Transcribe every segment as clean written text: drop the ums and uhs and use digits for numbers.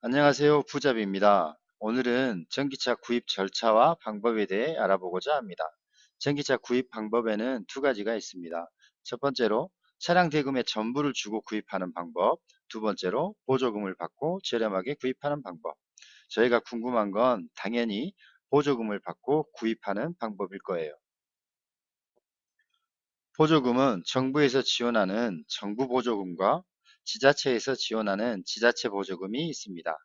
안녕하세요. 부잡입니다. 오늘은 전기차 구입 절차와 방법에 대해 알아보고자 합니다. 전기차 구입 방법에는 두 가지가 있습니다. 첫 번째로 차량 대금의 전부를 주고 구입하는 방법, 두 번째로 보조금을 받고 저렴하게 구입하는 방법. 저희가 궁금한 건 당연히 보조금을 받고 구입하는 방법일 거예요. 보조금은 정부에서 지원하는 정부 보조금과 지자체에서 지원하는 지자체 보조금이 있습니다.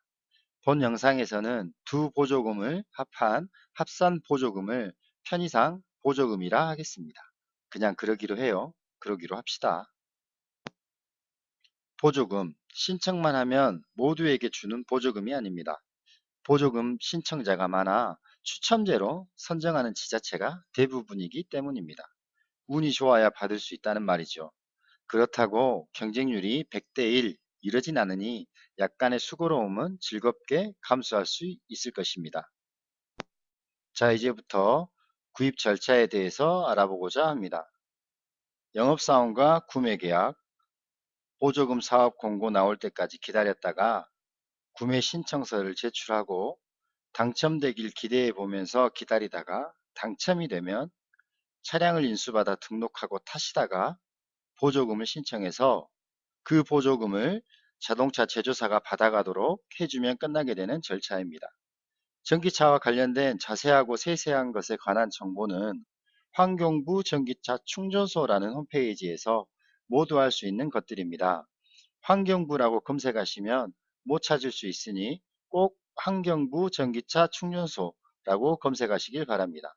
본 영상에서는 두 보조금을 합한 합산 보조금을 편의상 보조금이라 하겠습니다. 그냥 그러기로 해요. 그러기로 합시다. 보조금 신청만 하면 모두에게 주는 보조금이 아닙니다. 보조금 신청자가 많아 추첨제로 선정하는 지자체가 대부분이기 때문입니다. 운이 좋아야 받을 수 있다는 말이죠. 그렇다고 경쟁률이 100대 1 이러진 않으니 약간의 수고로움은 즐겁게 감수할 수 있을 것입니다. 자, 이제부터 구입 절차에 대해서 알아보고자 합니다. 영업사원과 구매계약, 보조금 사업 공고 나올 때까지 기다렸다가 구매 신청서를 제출하고 당첨되길 기대해 보면서 기다리다가 당첨이 되면 차량을 인수받아 등록하고 타시다가 보조금을 신청해서 그 보조금을 자동차 제조사가 받아가도록 해주면 끝나게 되는 절차입니다. 전기차와 관련된 자세하고 세세한 것에 관한 정보는 환경부 전기차 충전소라는 홈페이지에서 모두 알 수 있는 것들입니다. 환경부라고 검색하시면 못 찾을 수 있으니 꼭 환경부 전기차 충전소라고 검색하시길 바랍니다.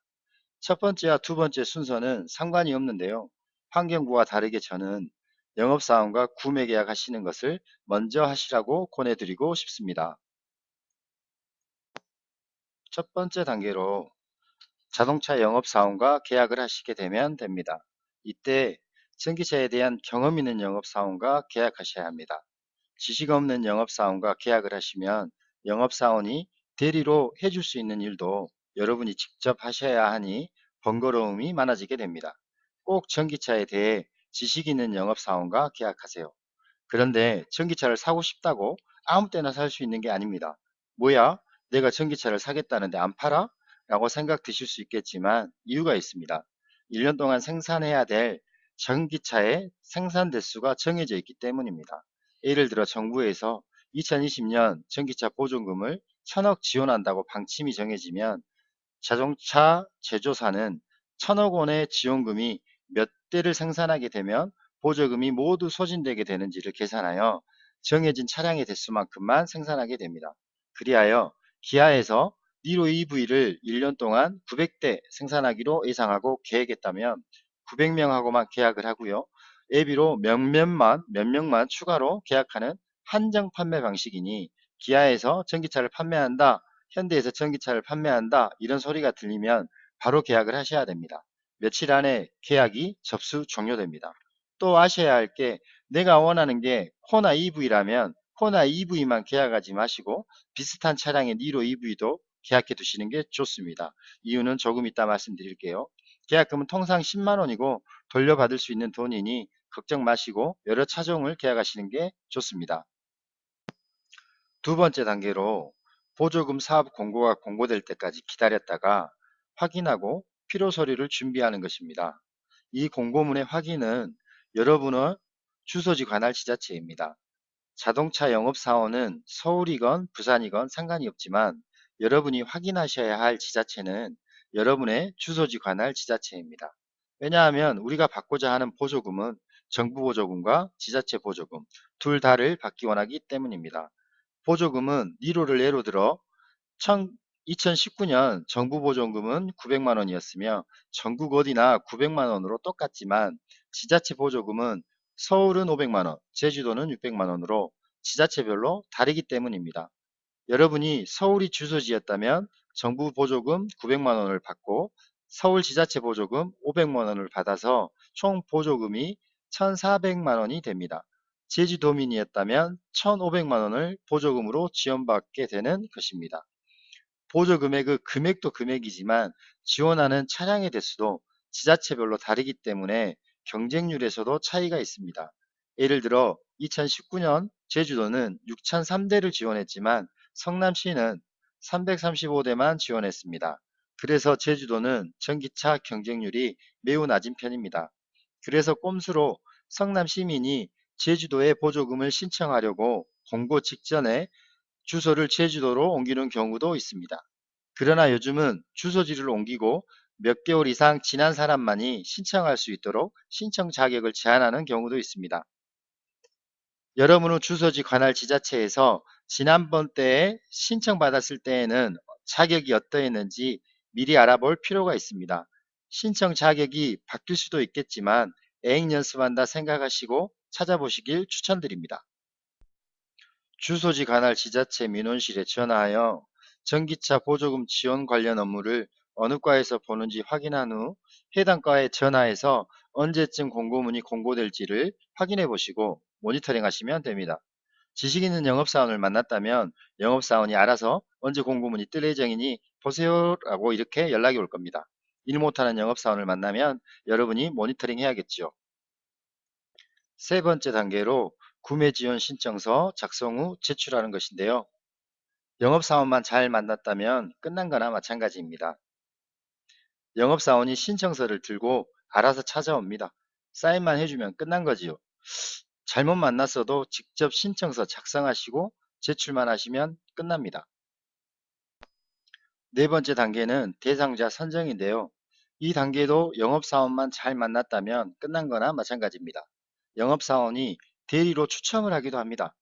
첫 번째와 두 번째 순서는 상관이 없는데요. 환경부와 다르게 저는 영업사원과 구매 계약하시는 것을 먼저 하시라고 권해드리고 싶습니다. 첫 번째 단계로 자동차 영업사원과 계약을 하시게 되면 됩니다. 이때 전기차에 대한 경험 있는 영업사원과 계약하셔야 합니다. 지식 없는 영업사원과 계약을 하시면 영업사원이 대리로 해줄 수 있는 일도 여러분이 직접 하셔야 하니 번거로움이 많아지게 됩니다. 꼭 전기차에 대해 지식 있는 영업사원과 계약하세요. 그런데 전기차를 사고 싶다고 아무 때나 살 수 있는 게 아닙니다. 뭐야? 내가 전기차를 사겠다는데 안 팔아? 라고 생각 드실 수 있겠지만 이유가 있습니다. 1년 동안 생산해야 될 전기차의 생산 대수가 정해져 있기 때문입니다. 예를 들어 정부에서 2020년 전기차 보조금을 1000억 지원한다고 방침이 정해지면 자동차 제조사는 1000억 원의 지원금이 몇 대를 생산하게 되면 보조금이 모두 소진되게 되는지를 계산하여 정해진 차량의 대수만큼만 생산하게 됩니다. 그리하여 기아에서 니로 EV를 1년 동안 900대 생산하기로 예상하고 계획했다면 900명하고만 계약을 하고요. 예비로 몇 명만 추가로 계약하는 한정 판매 방식이니 기아에서 전기차를 판매한다, 현대에서 전기차를 판매한다 이런 소리가 들리면 바로 계약을 하셔야 됩니다. 며칠 안에 계약이 접수 종료됩니다. 또 아셔야 할 게 내가 원하는 게 코나 EV라면 코나 EV만 계약하지 마시고 비슷한 차량의 니로 EV도 계약해 두시는 게 좋습니다. 이유는 조금 이따 말씀드릴게요. 계약금은 통상 10만 원이고 돌려받을 수 있는 돈이니 걱정 마시고 여러 차종을 계약하시는 게 좋습니다. 두 번째 단계로 보조금 사업 공고가 공고될 때까지 기다렸다가 확인하고 필요 서류를 준비하는 것입니다. 이 공고문의 확인은 여러분의 주소지 관할 지자체입니다. 자동차 영업사원은 서울이건 부산이건 상관이 없지만 여러분이 확인하셔야 할 지자체는 여러분의 주소지 관할 지자체입니다. 왜냐하면 우리가 받고자 하는 보조금은 정부 보조금과 지자체 보조금 둘 다를 받기 원하기 때문입니다. 보조금은 니로를 예로 들어 2019년 정부 보조금은 900만 원이었으며 전국 어디나 900만 원으로 똑같지만 지자체 보조금은 서울은 500만 원, 제주도는 600만 원으로 지자체별로 다르기 때문입니다. 여러분이 서울이 주소지였다면 정부 보조금 900만 원을 받고 서울 지자체 보조금 500만 원을 받아서 총 보조금이 1,400만 원이 됩니다. 제주도민이었다면 1,500만 원을 보조금으로 지원받게 되는 것입니다. 보조 금액의 금액도 금액이지만 지원하는 차량의 대수도 지자체별로 다르기 때문에 경쟁률에서도 차이가 있습니다. 예를 들어 2019년 제주도는 6,003대를 지원했지만 성남시는 335대만 지원했습니다. 그래서 제주도는 전기차 경쟁률이 매우 낮은 편입니다. 그래서 꼼수로 성남 시민이 제주도에 보조금을 신청하려고 공고 직전에 주소를 제주도로 옮기는 경우도 있습니다. 그러나 요즘은 주소지를 옮기고 몇 개월 이상 지난 사람만이 신청할 수 있도록 신청 자격을 제한하는 경우도 있습니다. 여러분은 주소지 관할 지자체에서 지난번 때에 신청받았을 때에는 자격이 어떠했는지 미리 알아볼 필요가 있습니다. 신청 자격이 바뀔 수도 있겠지만 애행 연습한다 생각하시고 찾아보시길 추천드립니다. 주소지 관할 지자체 민원실에 전화하여 전기차 보조금 지원 관련 업무를 어느 과에서 보는지 확인한 후 해당 과에 전화해서 언제쯤 공고문이 공고될지를 확인해 보시고 모니터링 하시면 됩니다. 지식 있는 영업사원을 만났다면 영업사원이 알아서 언제 공고문이 뜰 예정이니 보세요 라고 이렇게 연락이 올 겁니다. 일 못하는 영업사원을 만나면 여러분이 모니터링 해야겠죠. 세 번째 단계로 구매 지원 신청서 작성 후 제출하는 것인데요. 영업사원만 잘 만났다면 끝난 거나 마찬가지입니다. 영업사원이 신청서를 들고 알아서 찾아옵니다. 사인만 해주면 끝난 거지요. 잘못 만났어도 직접 신청서 작성하시고 제출만 하시면 끝납니다. 네 번째 단계는 대상자 선정인데요. 이 단계도 영업사원만 잘 만났다면 끝난 거나 마찬가지입니다. 영업사원이 대리로 추첨을 하기도 합니다.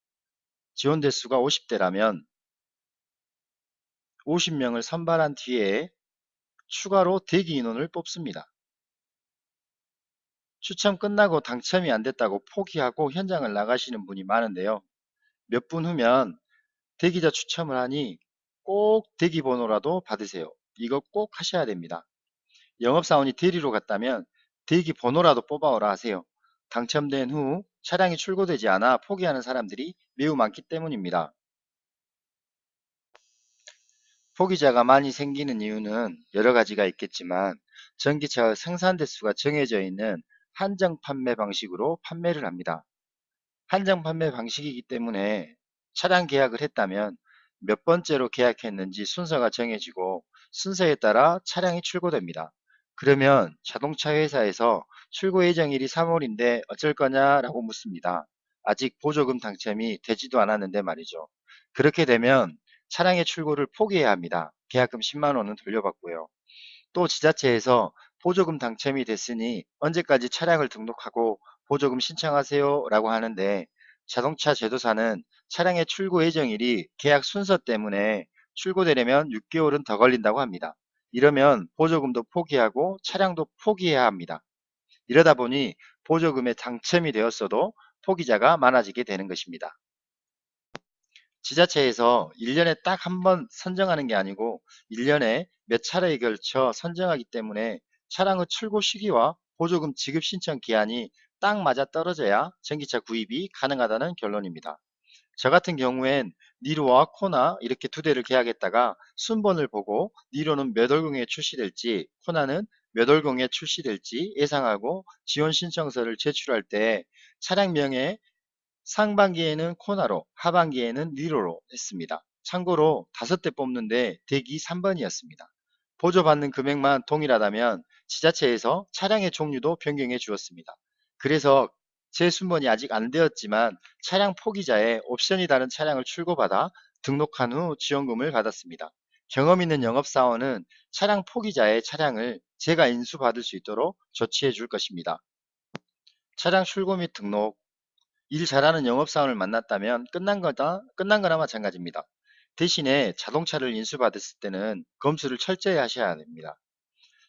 지원 대수가 50대라면 50명을 선발한 뒤에 추가로 대기 인원을 뽑습니다. 추첨 끝나고 당첨이 안 됐다고 포기하고 현장을 나가시는 분이 많은데요. 몇 분 후면 대기자 추첨을 하니 꼭 대기 번호라도 받으세요. 이거 꼭 하셔야 됩니다. 영업사원이 대리로 갔다면 대기 번호라도 뽑아오라 하세요. 당첨된 후 차량이 출고되지 않아 포기하는 사람들이 매우 많기 때문입니다. 포기자가 많이 생기는 이유는 여러 가지가 있겠지만 전기차의 생산 대수가 정해져 있는 한정 판매 방식으로 판매를 합니다. 한정 판매 방식이기 때문에 차량 계약을 했다면 몇 번째로 계약했는지 순서가 정해지고 순서에 따라 차량이 출고됩니다. 그러면 자동차 회사에서 출고 예정일이 3월인데 어쩔 거냐라고 묻습니다. 아직 보조금 당첨이 되지도 않았는데 말이죠. 그렇게 되면 차량의 출고를 포기해야 합니다. 계약금 10만 원은 돌려받고요. 또 지자체에서 보조금 당첨이 됐으니 언제까지 차량을 등록하고 보조금 신청하세요 라고 하는데 자동차 제도사는 차량의 출고 예정일이 계약 순서 때문에 출고되려면 6개월은 더 걸린다고 합니다. 이러면 보조금도 포기하고 차량도 포기해야 합니다. 이러다 보니 보조금에 당첨이 되었어도 포기자가 많아지게 되는 것입니다. 지자체에서 1년에 딱 한 번 선정하는 게 아니고 1년에 몇 차례에 걸쳐 선정하기 때문에 차량의 출고 시기와 보조금 지급 신청 기한이 딱 맞아 떨어져야 전기차 구입이 가능하다는 결론입니다. 저 같은 경우엔 니로와 코나 이렇게 두 대를 계약했다가 순번을 보고 니로는 몇 월경에 출시될지 코나는 몇 월경에 출시될지 예상하고 지원 신청서를 제출할 때 차량명에 상반기에는 코나로, 하반기에는 니로로 했습니다. 참고로 5대 뽑는데 대기 3번이었습니다. 보조받는 금액만 동일하다면 지자체에서 차량의 종류도 변경해 주었습니다. 그래서 제 순번이 아직 안 되었지만 차량 포기자의 옵션이 다른 차량을 출고받아 등록한 후 지원금을 받았습니다. 경험 있는 영업사원은 차량 포기자의 차량을 제가 인수받을 수 있도록 조치해 줄 것입니다. 차량 출고 및 등록, 일 잘하는 영업사원을 만났다면 끝난 거나 마찬가지입니다. 대신에 자동차를 인수받았을 때는 검수를 철저히 하셔야 됩니다.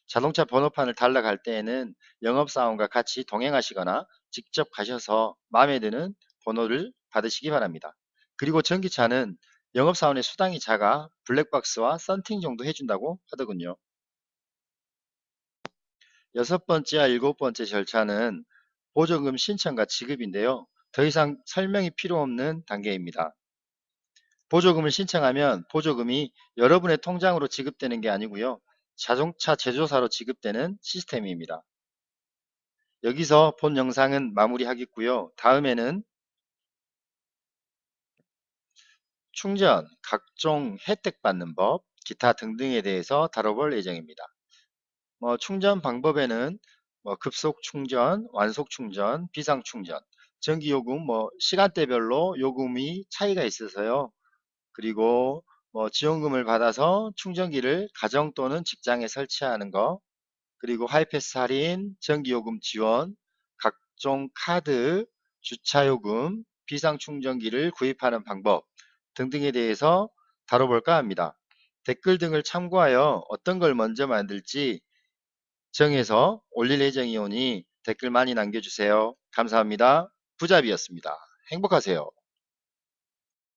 자동차 번호판을 달러 갈 때에는 영업사원과 같이 동행하시거나 직접 가셔서 마음에 드는 번호를 받으시기 바랍니다. 그리고 전기차는 영업사원의 수당이 작아 블랙박스와 썬팅 정도 해준다고 하더군요. 여섯 번째와 일곱 번째 절차는 보조금 신청과 지급인데요. 더 이상 설명이 필요 없는 단계입니다. 보조금을 신청하면 보조금이 여러분의 통장으로 지급되는 게 아니고요. 자동차 제조사로 지급되는 시스템입니다. 여기서 본 영상은 마무리하겠고요. 다음에는 충전, 각종 혜택 받는 법, 기타 등등에 대해서 다뤄볼 예정입니다. 충전 방법에는 급속 충전, 완속 충전, 비상 충전, 전기 요금 시간대별로 요금이 차이가 있어서요. 그리고 지원금을 받아서 충전기를 가정 또는 직장에 설치하는 거, 그리고 하이패스 할인, 전기요금 지원, 각종 카드, 주차요금, 비상충전기를 구입하는 방법 등등에 대해서 다뤄볼까 합니다. 댓글 등을 참고하여 어떤 걸 먼저 만들지 정해서 올릴 예정이오니 댓글 많이 남겨주세요. 감사합니다. 부자비였습니다. 행복하세요.